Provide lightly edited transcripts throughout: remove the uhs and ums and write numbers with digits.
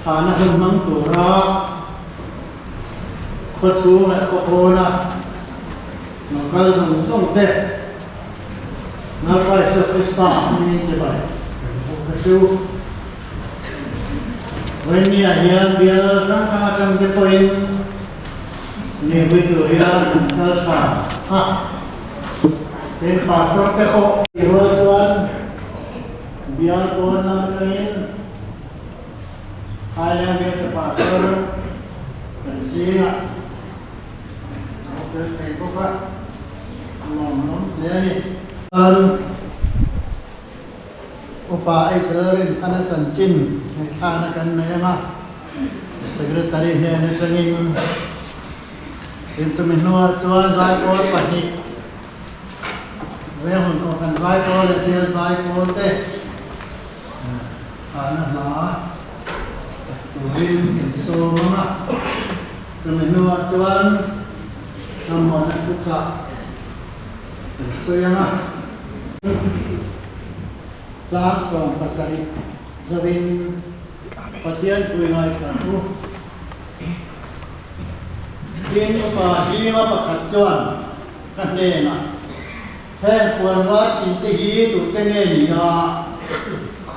Ana hemang tura khusu na kokona nakal sung te nakai Krista ni cebai khusu wenia hian dia rangkang de poin ni Victoria nakal sa ha ten pasok te ko iwan biar ko na kain hai yang dia terpaksa tersiap, terus tengok pak, ngomong dia ni, upaya cerain sana cancin, sana kan nama, sekretari dia ni senging, instrumentor cuan saya kor pasti, dia untuk kan saya kor dia saya kor teh, sana lah. Tuhin so mga temenua cuan namun aku cak so yang cak soal pasari zawin patian kuingai kaku din apa jiwa pakat cuan kan dena hen puan wasi tehi tu tenge niya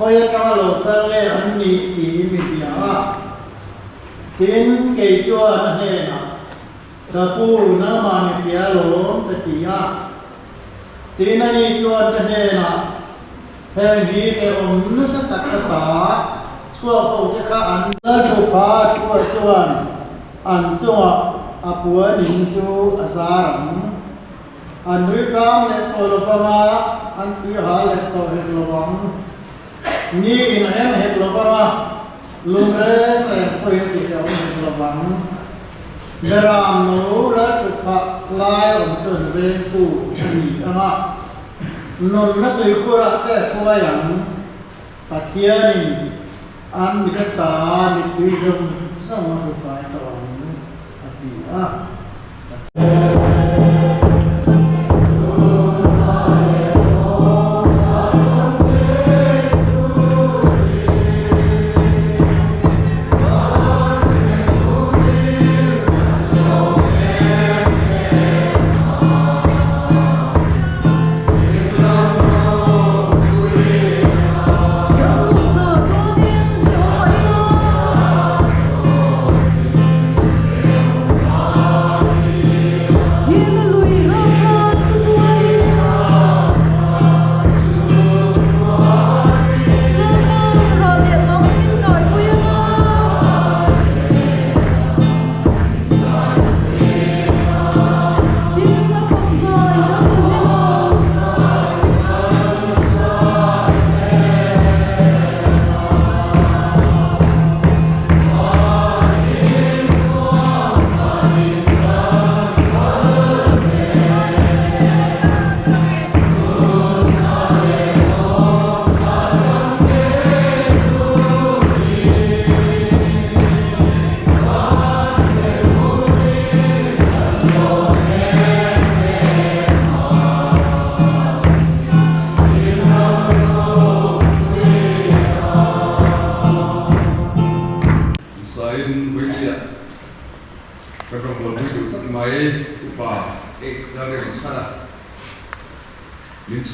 khoi ka lo ta le an ni ti mi dia tin ke chua na ne na ta pu na ma ni pia lo ta ti ya tin na ni chua ta ne na he ni ke om na sa ta ka ta xua khâu thế khá ăn lỡ chụp phá chua chuan ăn chua bùa nín chú giá rắm ăn rưỡi trăm lệ tổ lộc mà ăn tuy hà lệ tổ hết lộc ni in em hết lộc mà lùm rê rê quay thì kéo hết lộc để làm nấu lỡ chụp phá lai ổn chuẩn về tủ nghỉ mà nôn nó tùy khu ra cái khu ai ăn ta kia ni ăn bị cái ta bị tùy dùng sao mà được phải tao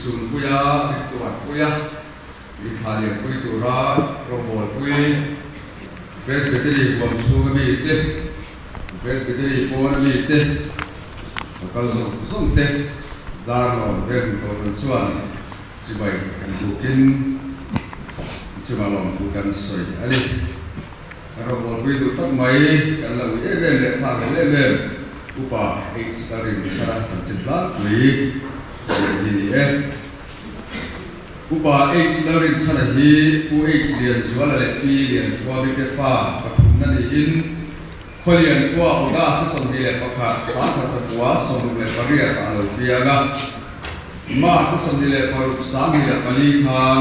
Sun puya, tuan puya, Italian puy tura, robot puy, presbytery buam sunga bite, presbytery pona bite, kalau somte, darlo ben konon suan, sibai kan bukin, cumalom bukan soy, ali, robot puy tu tak mai, kan lalu eben le thang eben, upa ekstarin syarat sanjitlah puy. Ini upa H larin sana hi UH lian jual le P lian chua bi te fa pathum na ni in kholian chua oda sa som le pakha sa tha sa chua som le paria ka lo piaga ma sa som le paru sa mi le pali khan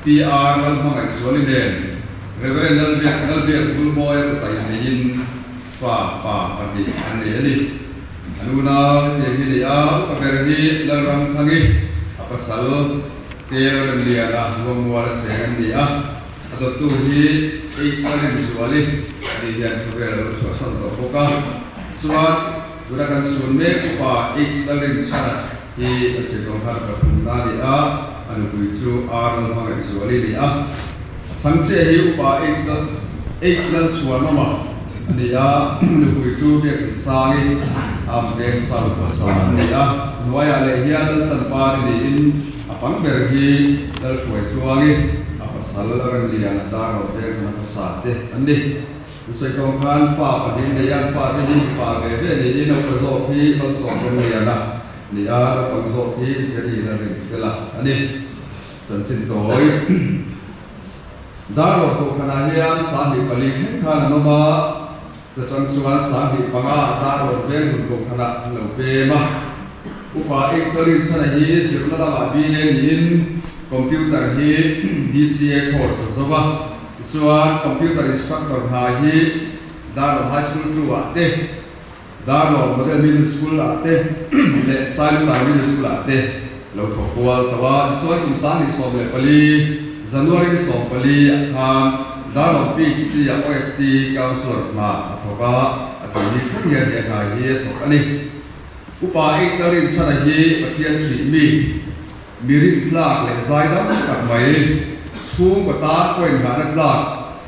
PR wal hang jual den reverend nal bi full boy ta ni in fa pati an ni Aluna yang ini pergi larang tangi apa sal tiada dia dah membuat sehan dia atau tu hi ekstrim suali dia pergi suasana terbuka suat gunakan sunme apa ekstrim cara hi asyikongkar berpunda dia anu kuicu aral mangai suali dia sangse hi apa ekstrim suanama dia nukuitu dia sangi ambil sal pasal dia nuaya lehian tanpa diin apang berhi dal suai cuangi apa salaran dia nadar dia kena pasate andi usai kongkan fa padin dia fa ini fa bebe ini no kazoki no sokon dia na dia kazoki seri dari fela andi sansin toy daro ko kana hian sahi pali khana no ba Tentang suan sahi panga daro ben untuk kana lope ma upa ekstrim sana hi sirna da bi in computer hi DCA course soba suan computer instructor ha hi daro high school tu ate daro model middle school ate le silent middle school ate lo to kwal tawa suan insan ni sob le pali January sob pali Dalam PCC OST Council na atoka atau ni kanya dia ngai atau ni upa ekstrim sana hi patian tri mirit lak le zaidam tak mai sung bata koin ga na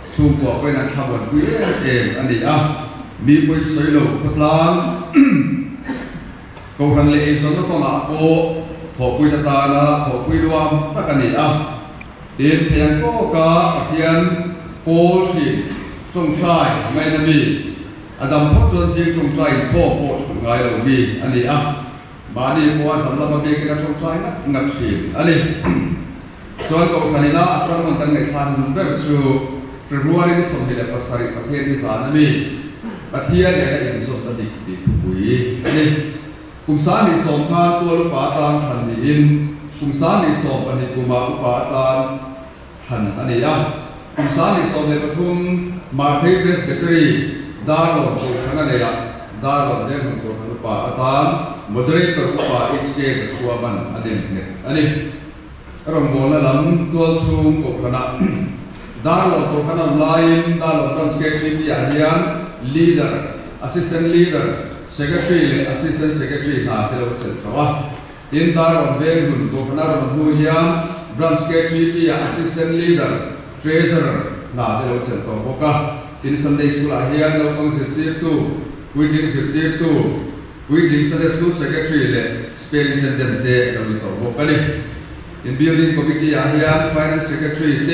sung ko koin na thawan ku ani mi pui soilo patlang ko han le so no ma ko ho pui ta na ho pui luam takani tin thian ko ka patian Paul thì trong trai ngay là mi Adam pot chuan chi trong trai po po chung ngai lo mi ani a ba ni po sam la ma be kina trong trai na ngak chi ani chuan ko kanina asam man tan ngai than be chu February ni som hile pasari pathe ni sa na mi pathia le in som ta dik dik pui ani kumsa ni som kha tu lu pa tan than ni in kumsa ni som ani kuma pa tan than ani a kumsa ni som le pathum ma thei presbytery Darlo ko khana le ya darlo de mun ko pa atan moderator pa HK chuaban adem ne ani rom bona lam tol sum ko khana darlo ko khana line darlo transcription ya hian leader assistant leader secretary le assistant secretary na telo sel thawa in darlo ve mun ko khana rom hu hian branch secretary ya assistant leader treasurer na telo sel to boka in Sunday school here local secretary to wedding secretary to wedding Sunday school secretary le spelling intendente to bokani in building committee here finance secretary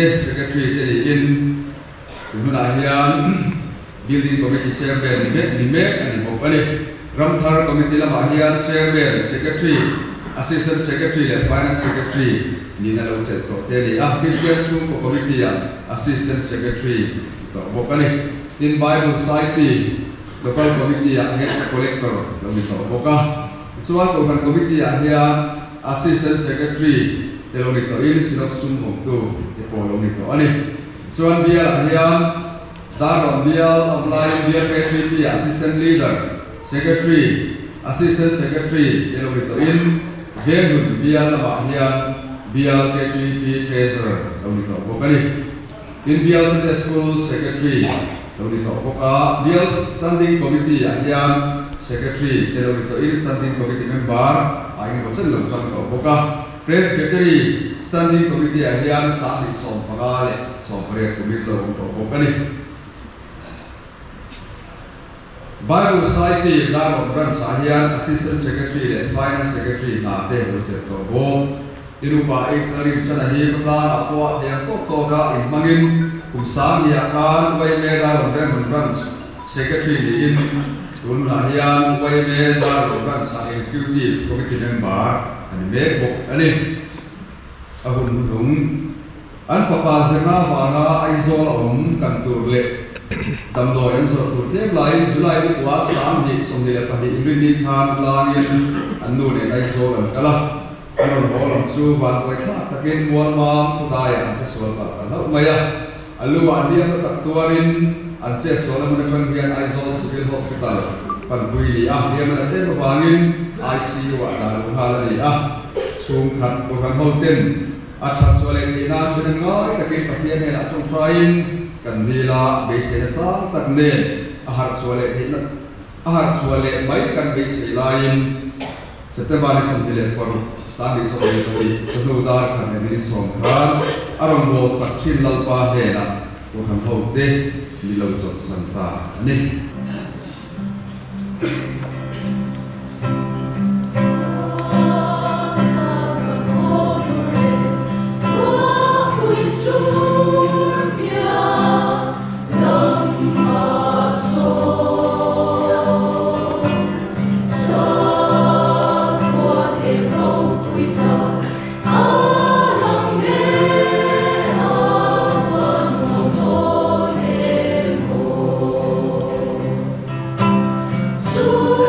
te in huna here building committee chairman me and bokani ramthar committee la here chairman secretary assistant secretary le finance secretary ni na lo set to te a Christian school committee assistant secretary bokani in Bible Society local committee head collector lomito boka chuan ko kan committee here assistant secretary telomito in sinot sum to po lomito ani chuan bial here daron bial apply bial secretary assistant leader secretary assistant secretary telomito in venut bial ba here bial secretary treasurer lomito bokani in Bial Sunday School Secretary, Lomito Boka, Bial Standing Committee, Ayan Secretary, Lomito in Standing Committee Member, Ayan Watson Lomito Boka, Presbytery Standing Committee, Ayan Sadi Som Pagale, Som Pare Committee Lomito Bokani. Bible Society, Daron Branch, Ayan Assistant Secretary, Finance Secretary, Nate Roseto Bo. Irupa ekstrim sanahi kata apa yang kotoga imangin kumsang yakan way meda rombeng branch secretary in tunlahian way meda branch executive committee member ani mebok ani ahun dung anfapa zena wana aizol kanturle damdo yang sortu tem lain Julai buat sam di somdile padi ingrini khan langin anu ne aizol kala Anon bolam su van koi tha takin muan ma kudaya ante sol ta na maya alu andia ta taktuarin ante sol mun kan hian aizol civil hospital pan pui li dia man ate wangin ICU ana lu hala ni sum khat ko kan hoten achat sole ni na chuan ngai takin pathian ne la chung train kan nila be se sa tak ne ahar sole ni na ahar sole mai kan be se lain September ni sandile por Sandi sobi tobi tudar kan ni songkran aram bo sakchin lalpa hena ko han hote nilau jot santa ni Ooh.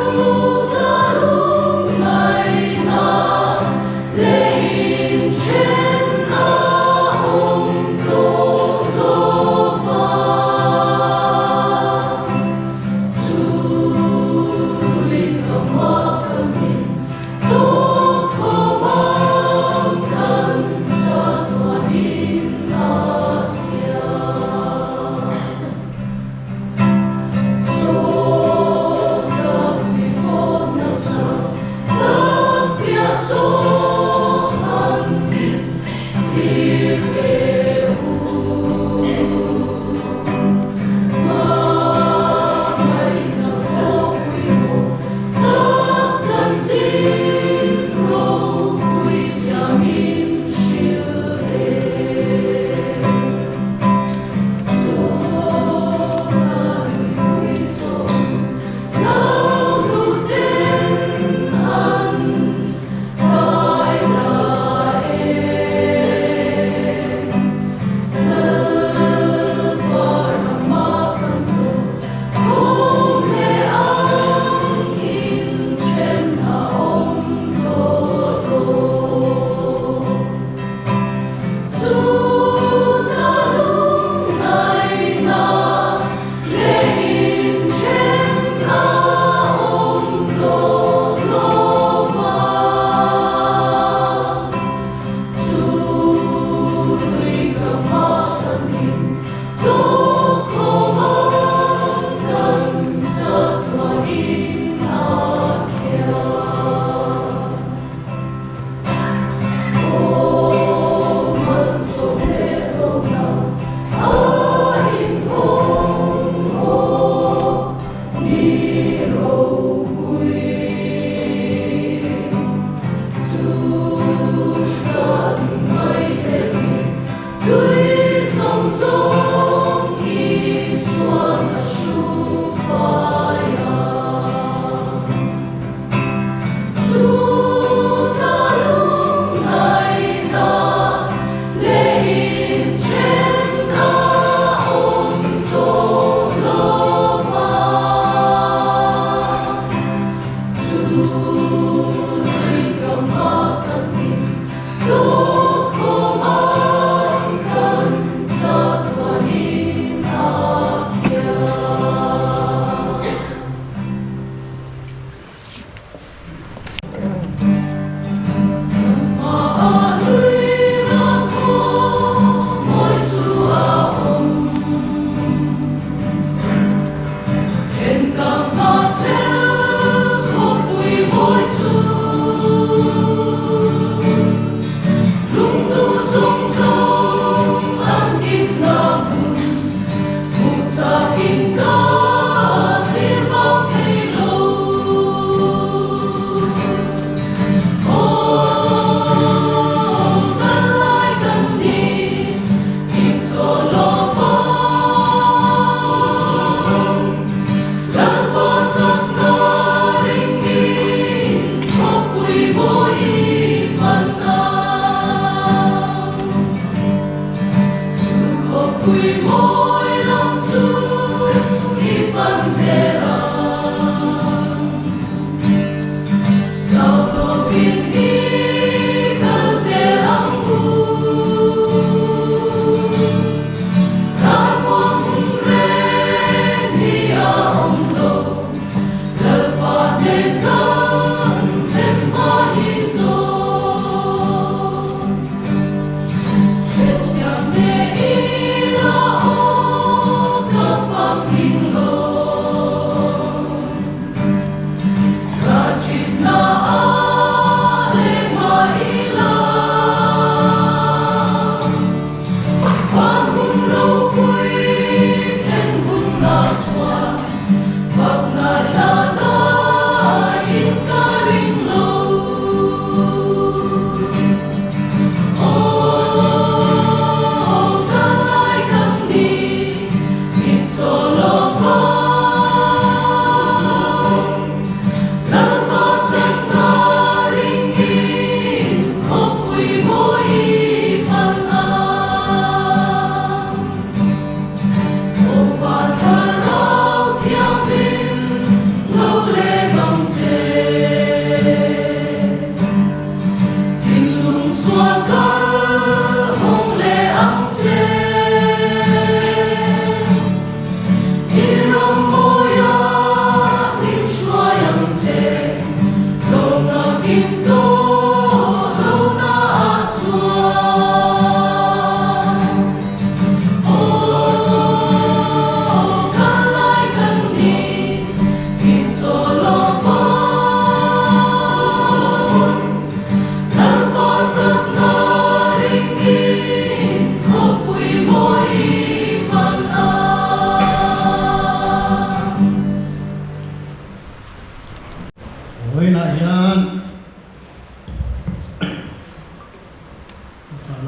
với lại là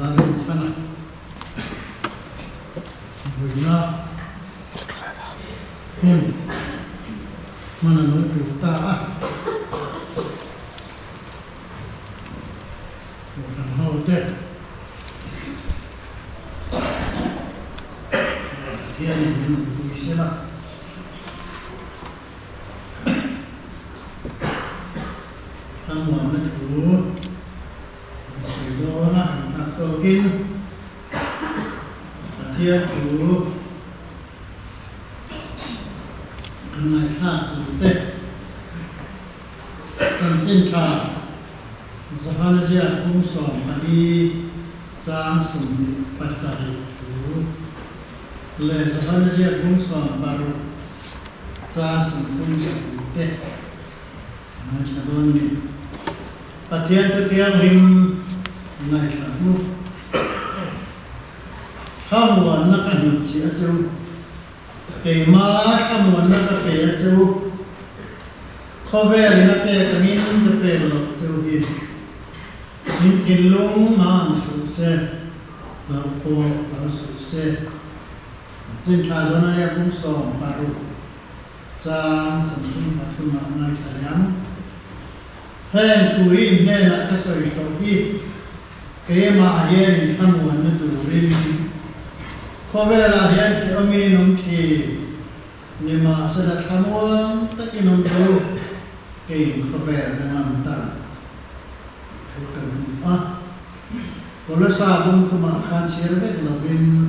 lên sana với nó mana nói chủ ta thằng hậu tết thì anh mình cũng sẽ là thằng mòn nó chủ sử dụng nó đặt tổ kinh thiên chủ này khác chủ tết thần chân trà Zahanazia cũng sòng mà đi trang sùng pasai chủ lệ Zahanazia cũng sòng baru trang sùng thung chủ tết mà cha đôn ni Pathian tu thiang lim này là mu tham muốn nó cần một chia châu cái má tham muốn nó cần bể châu khó về thì nó bể cái min nó bể lộc châu gì in thiên lung mang sụp xe lão po lão sụp xe trên trà cho nó cũng sòng baru trang sùng thung mà thung mà này chả lắm hèn tuổi nên là cái sợi tàu đi cái mà hiện tham muốn nó tụ lên khó về là hiện cái ông ấy nông thì nhưng mà sẽ là tham muốn tất nhiên nông đâu cái khó về là làm ta thôi cần có lúc sau cũng không mà khăn chia đấy là bên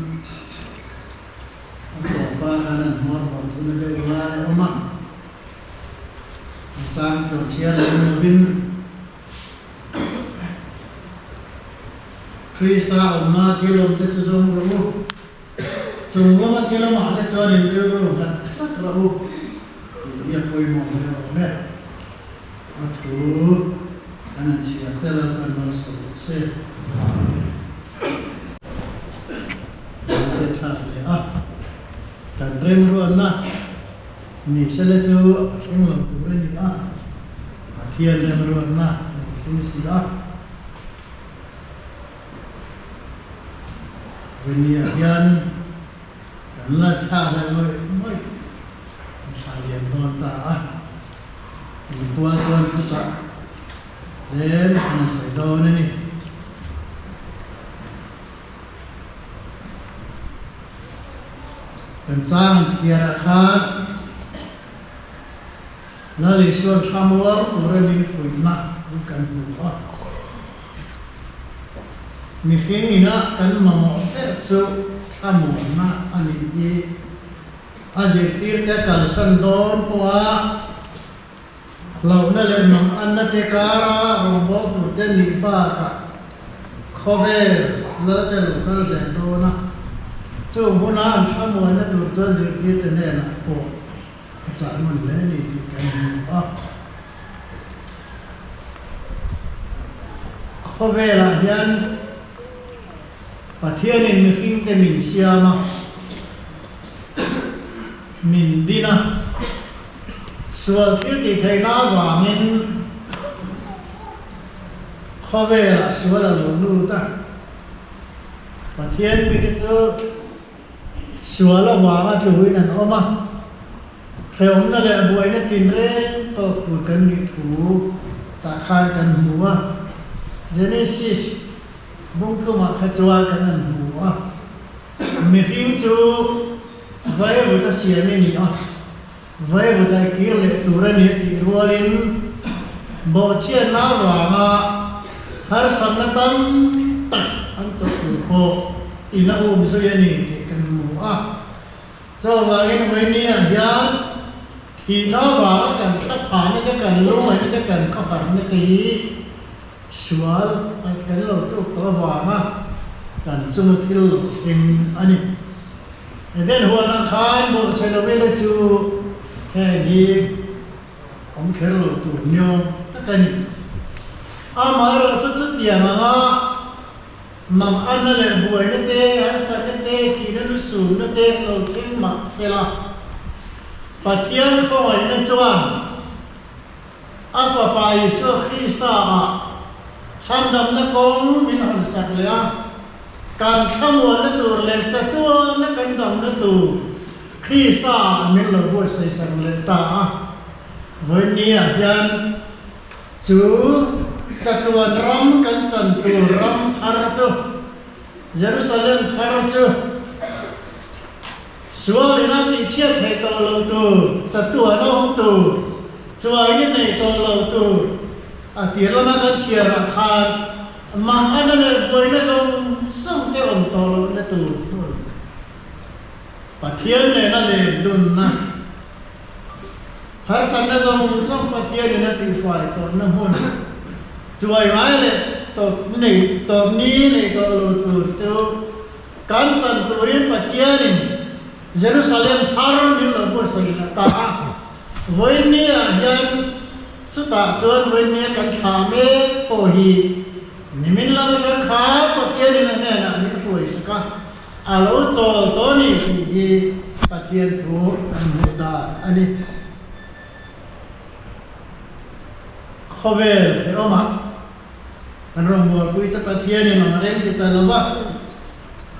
bỏ qua khả năng hoa bỏ thứ nó đều là ôm mặn trang trò chia lên bên Krista ông ma thiên long để cho dùng rồi dùng mà thiên long mà để cho nên điều rồi là rất là u thì việc quay một người mẹ mà thú anh chị ở đây là phần mà số xe sẽ thật đấy cần rèn luôn na ni sẽ là chú thiên long tụ lên đi thiên rèn luôn na thiên sĩ bên nhà hiền cảnh là cha là người mới cha hiền non ta thì qua chuan tu cha đến anh sẽ đo này nè cảnh trang kia là khác là lý xuân tham uống tụi em đi phơi nặng cũng cần đủ mi khi ni na kan ma mo te chu thamu na ani i aje tir te kal san don poa lau na le nam an na te kara ro bo tu te ni pa ka khove la te lo kal zen do na chung hôn an tham muốn nó tụt cho dự kiến thế này là bộ trả mình lên thì cái có vẻ là hiện và thiên nên mình phim cái mình xia mà mình đi na sửa thiếu thì thầy nó và mình có vẻ là sửa là lỗ nu ta và thiên mình cái chỗ sửa là hòa mà chủ yếu là nó mà rồi hôm nay là buổi nó tìm ra tổ tụ cần đi thủ ta khai cần mua Genesis bung thu mà khai choa cần mua mình hình chú vậy vừa ta xia mình nhỉ vậy vừa ta kia lệ tụ ra nhỉ thì rùa lên bộ chia nó hòa mà har sam na tam tak an to ko ina rồi nhỉ thì cần mua cho vào cái này nè ya thì nó vào cái cần khắp phá những cái cần lúa những cái cần khắp phá những cái xóa cái lỗ lúc đó vào mà cần chung một thiếu thêm anh ấy đến hồi nó khai bộ chơi nó biết là chú cái gì ông thấy lỗ tụt nhau tất cả những mà rồi chút tiền mà ăn nó lại buổi nó tê ăn sáng nó tê thì nó sủi nó tê rồi trên mặt xe la và thiên khỏi nó choan apa pa Yesus Kristus chăm đâm nó con mình hồn sạchเลยการขโมยนั่นตัวเล็กจะตัวนั่นกันดำนั่นตัวคริสต์มิลล์บวยใส่สังเลตาวันนี้ยันจูจัตวันรำกันจันตัวรำทาร์จูเยรูซาเล็มทาร์จูส่วนนี้นั่นที่เชื่อให้ตัวเราตัวจัตวันน้องตัวจวยนี่ในตัวเราตัวที่เรามากันเชื่อราคามาอันนั้นเลยบวยนั่นส่งเที่ยวตัวเรานั่นตัวปะเทียนเลยนั่นเลยดุนนะhar san na som patia ni na ti fai to na hun chuai mai le to ni nei to lo tu chu kan chan tu rin patia ni Jerusalem thar ni lo bo sai na ta voi ni a yan su ta chon voi ni kan kha me po hi ni min la na kha patia ni na ne na ni ko ai sa ka a lo chol to ni hi patia thu an da ani khó về thế không ạ? Anh rong bò bụi chắc là thiên này mà đến thì ta làm vậy.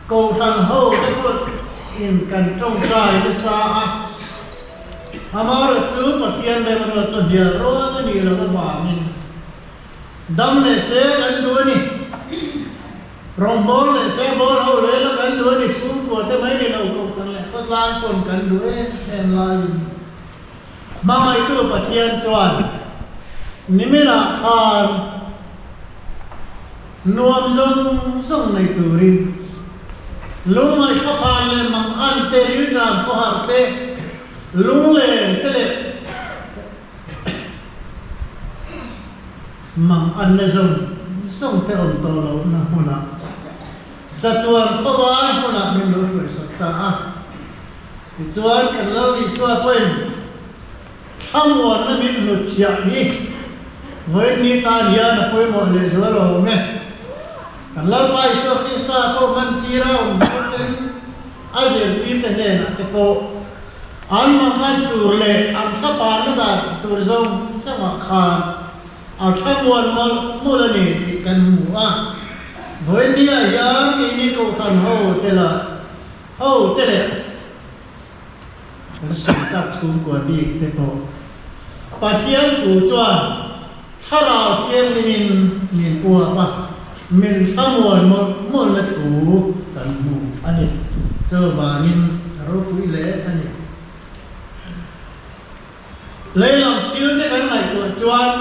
Cầu thằng hậu cái con in cần trong trái cái xa. Ama rồi chú mà thiên này mà rồi chọn địa rồi nó đi là cái bà mình. Đâm lệ xe cắn đuôi nè. Rong bò lệ xe bò hậu lệ là cắn đuôi nè chú của tới mấy này đâu cầu cần lệ có lang còn cắn đuôi em lại. Mà ai tu mà thiên chọn ni mi na khan nuam zong nei turin lung mai khapan le mang an te ri ran ko har te lung le te le mang an na zong te on to lo na puna chatuan ko ba puna min lo ko sakta chuan kan lo li swa poin thamon na min lo chia hi với ni ta dia na poi mo le zo lo me kan la pai so Krista ko man ti ra on ten ajer ti te ne na te ko an ma man tur le an tha pa na da tur zong sa ma khan a tha muan mo la ni ti kan mu với ni a ya ki ni ko kan ho te le kan sa ta chung ko bi te ko pa thiam ku chuanถ้าเราเทียมนี่มินอัวป่ะมินทั้งมวลมาถูกันหมู่อันนี้เจ้าบานินเราคุยเละอันนี้เลยลองคิดได้กันไหนตัวจวน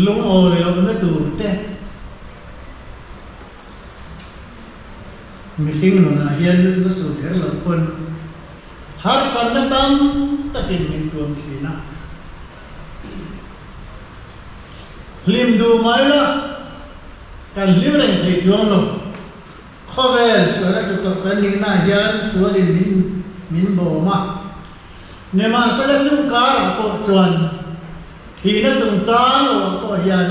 ลุงโอยเราไม่ถูกเต้มีทิ้งหนุนอาเฮียนก็สุดเทเราคนหาสันนัตั้มตะกินมินตัวทีนะลิมดูไหมล่ะการลิมเร่งให้จวงลง ข้อเวลส่วนละตุตกันนี่น่ายันส่วนมินโบมาเนี่ยมาสละจุการะปจวนทีนั้นจงจานโอก็ยัน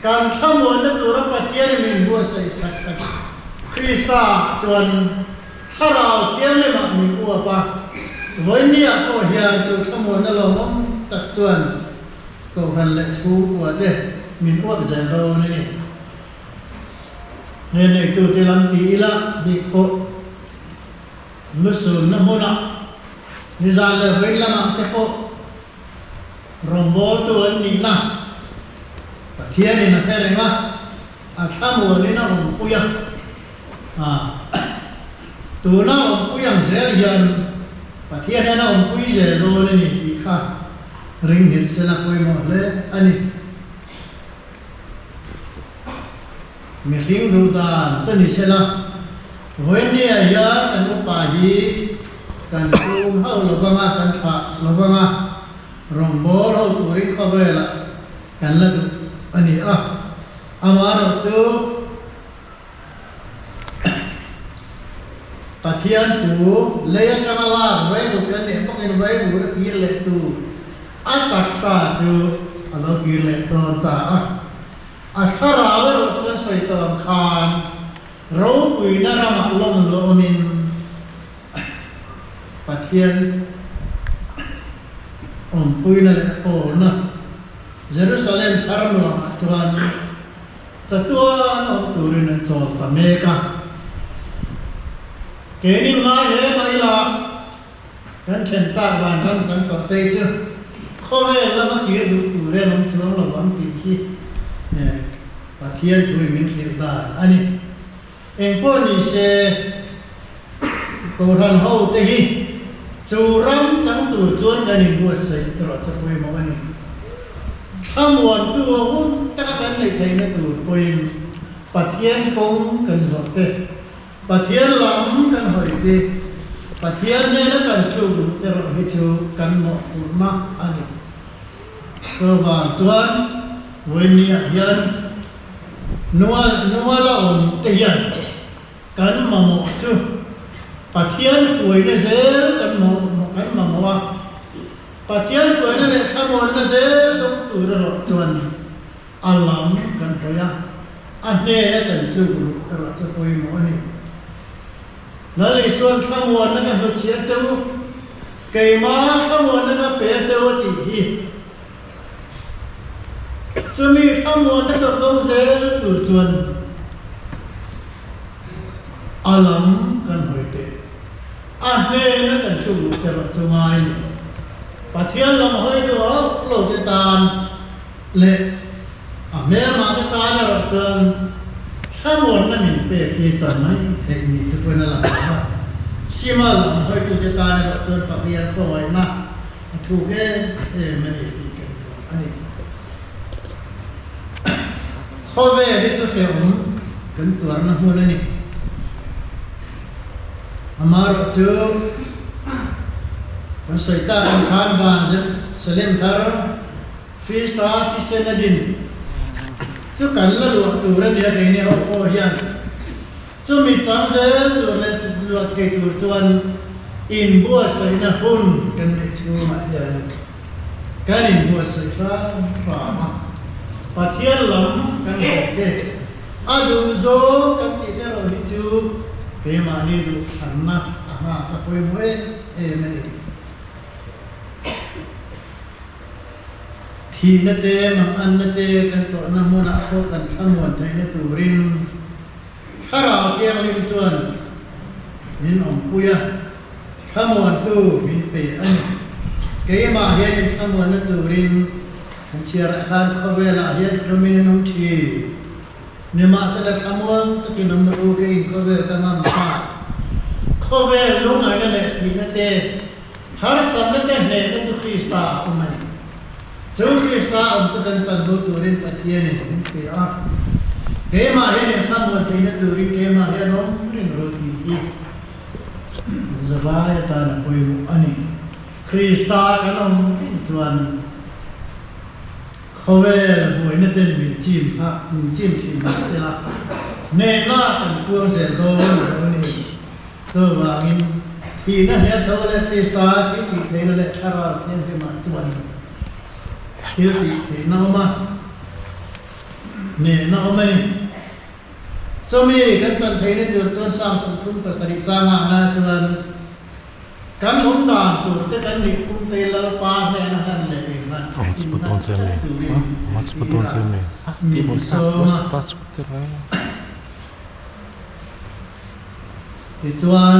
การขโมยนั้นตัวรับประเทียนมินบัวใส่สักคริสต์จวนถ้าเราเทียนเลยมันมินบัวปะวันนี้ก็ยันจุขโมยนั้นเรามั่งตักจวนก็พันเละชูบัวเด้มินบัวเป็นใจเราเนี่ยเห็นในตัวที่ลำตีละดิโกมุสุนน้ำมันนิจาเลเวลามาเตโกรอมโบตัวนี้นะปะเทียนี่นะเรื่องอ่ะอาชามัวนี่นะผมปุยตัวนะผมปุยเสียยันปะเทียนี่นะผมปุยเสียโลนี่อีกค่ะริงหิตเสนาปุยหมดเลยอันนี้มีริงดูตาจนนี่เสนาวันนี้ยาอันอุปาหีกันตูมเข้าลบมากันถะลบมารอมโบเราตัวริงเข้าไปละกันละดูอันนี้อามาเราจูปะเทียนถูเลี้ยงกันละไว้บุกันเนี่ยพวกเอ็นไว้บุระพีเล็กตูตักษาจูเรากีเล็กโดนตาถ้าเราจะใส่ตัวคานเราปุยนารามาลงโลนินปะเทียนปุยนั่นแหละโอ้นะเยรูซาเล็มทาร์นัวจวนสัตว์น้องตูรินันโซลตาเมกาเกนิมาเล่มาอีลากันเข็นตาบานรันสังกัดเตจข้อเวลามาเกี่ยดูตูเรนองชวนระวังตีฮีเนี่ยปะเทียนช่วยมินเลี้ยงได้อันนี้เองพวกนี้เชกูรันเขาเตฮีจูรัมจังตูจวนกันนี่บัวใส่ตลอดสักวันมาวันนี้ถ้ามวนตัวหุ่นตะกันในไทยนะตัวปุยปะเทียนกงกันสดเตปะเทียนหลังกันหอยเตปะเทียนเนี่ยนะกันชูเตรอให้ชูกันหมดตัวมาอันนี้สว่างจวนวันนี้ยันนัวละอมเตียนกันมาหมดชูปะเทียนป่วยเนี่ยเสียกันหมดกันมาหมดปะเทียนป่วยนั่นแหละขโมยนั่นเสียต้องตัวเราจวนอัลลัมกันไปอันนี้นะกันชูเราจะป่วยหมดนี่แล้วในส่วนขโมยนั่นกันเชียจูเกี่ยมาขโมยนั่นก็เปียจูตีฮีจะมีขโมยนั่นก็ต้องเสียตัวจวนอัลลัมกันหอยเตอันนี้นะกันชูแต่ละสมัยปะเทียนเราหอยดูโลกจะตามเละเมื่อมาจะตายแล้วจนถ้าหมดนั่นมันเป็นที่จะไม่เทคนิคที่เป็นอะไรนะชิมาหลังหอยดูจะตายแล้วจนปะเทียนเข้าไว้มาถูกแค่ไม่ได้ดีกันอันนี้ข้อเวที่จะเขียนกันตัวนั้นหัวนี่हमारा जो कंसैता खान बांझ सलेम थर फिस्ता तिसे नदीन जो कल्ला लोग तुरंत या कहने हो ओ यार जो मिचांग से तुरंत लोग के तुरंत इन बुआ से ना हुन करने चुमा यार kan in buat sekarang ramah patian lam kan deh adu zo kan tidak roh hijau tema ni tu karena apa kapoi mue meniทีนั่นเองมันอันนั่นเองกันตัวน้ำมันอะพวกกันข้ามวันไทยนั่นตัวรินถ้าเราเที่ยงรินชวนมินอมปุยข้ามวันตู้มินเปอันเกี่ยมาเฮียนข้ามวันนั่นตัวรินกันเชียร์ขันข้าวเวลาเฮียนเราไม่น้องทีเนี่ยมาสักข้ามวันตะกี้น้ำมันโอเคข้าวเวลกันงานมาข้าวเวลลุงอะไรเนี่ยทีนั่นเองหาสันนั่นเองเนี่ยนั่นคือคริสต์อันนั้นJauh kita untuk kencan turin patian ini, kita kemah ini sama dengan turin kemah ini nombrin roti. Zabaya tanah poimu ani, Krista kan nombrin cuan, kau buat ini ten mincim tim masalah. เนน่าเป็นพวงเสียโตวันนี้เจ้าว่ามินที่นั่นเนี่ยเท่าไรที่สตาร์ที่ติดเลยนั่นแหละชาราที่ที่มาชวนที่ติดที่น้ามาเนี่ยน้ามานี่จะมีกันจนเทนี่จุดจนสร้างสมทุนประสิทธิ์สร้างงานจนกันหุ่นด่างตัวแต่กันนี่คุณเตลล์ปาเนี่ยนั่นเลยนั่น Вон потом цельный. Вот потом цельный. Спас терраin. ที่ชวน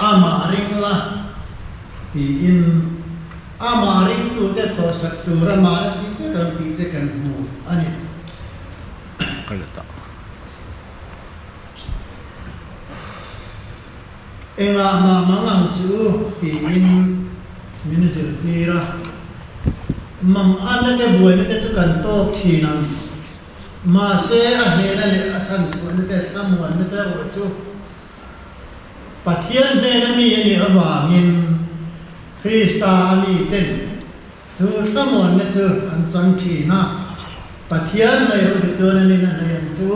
อามาริงละที่อินอามาริงตัวเด็ดขอสักตัวรามาริงที่กันที่เด็กันหูอันนี้ Колета. เองอามามังอังสูที่อินมินิสิปีระมังอันนั้นจะบวยนั่นจะกันโตขีนังมาเสียอันนี้นั่นเลยอาจารย์ชวนนั่นจะทำมวนนั่นจะว่าจูปัทเทียนเนี่ยนั่นมีอันนี้ว่ามินฟรีสไตล์มีเต้นจูทำมวนนั่นจูอันจังทีนะปัทเทียนเลยรู้ที่จูนั่นนี่นั่นเลยจู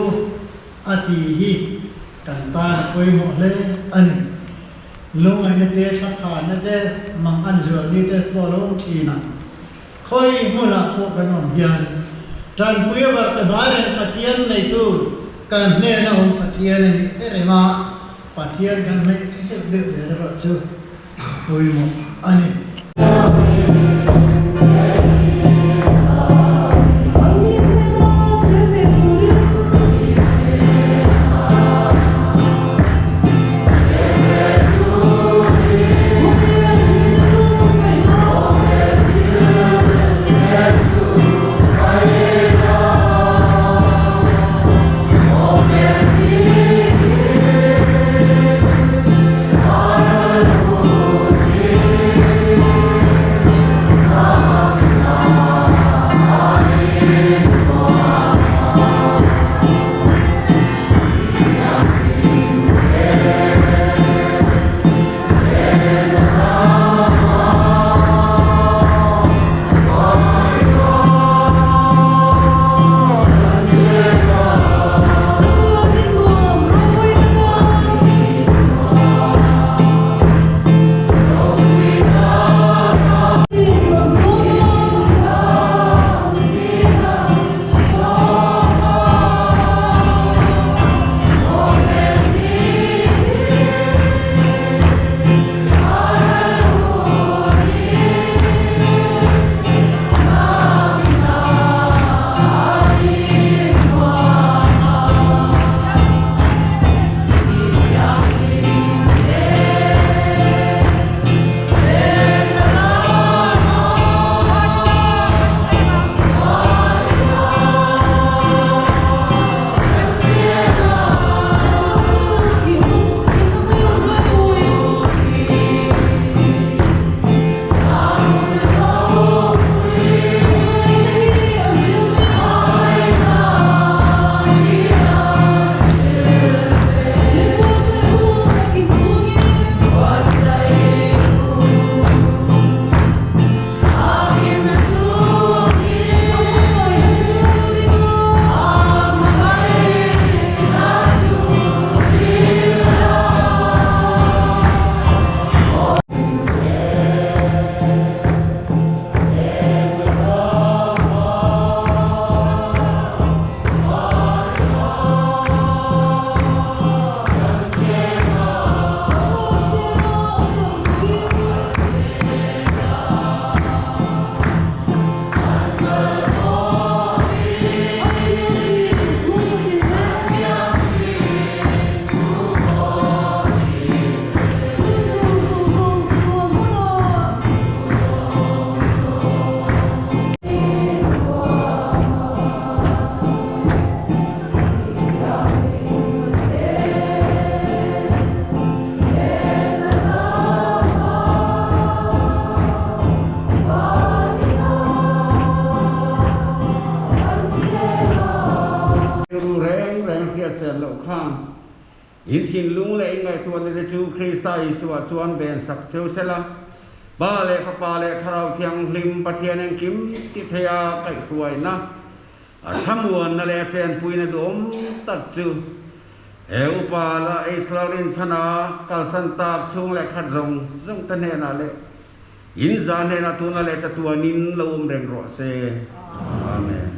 อาทิฮีกันตาคุยหมดเลยอันนี้ลุงไอ้เนี่ยเตะชักขาดเนี่ยเตะมังอันจวนนี่เตะบอลลงทีนะคอยมุลาพวกขนมยันจันปุยวัตบาร์ปัทยันในตู้การเนี่ยนะผมปัทยันนี่เรื่องมาปัทยันกันไม่เด็กๆเลยนะจูปุยหมดอันนี้ in hin lung le ngai tuan de chu Krista Isua chuan ben sak cheu sela ba le kha pa le tharau thiang hlim pathian en kim ti thea kai tuai na ทำวันนั่นแหละเจนปุยนดมตัดจูเอวปาละอิสลามินชนะกัลสันตาช่วงและขัดจงตันเนนั่นแหละอินจานเนนัตุนั่นแหละจะตัวนินลมเร่งรอเซอาเมน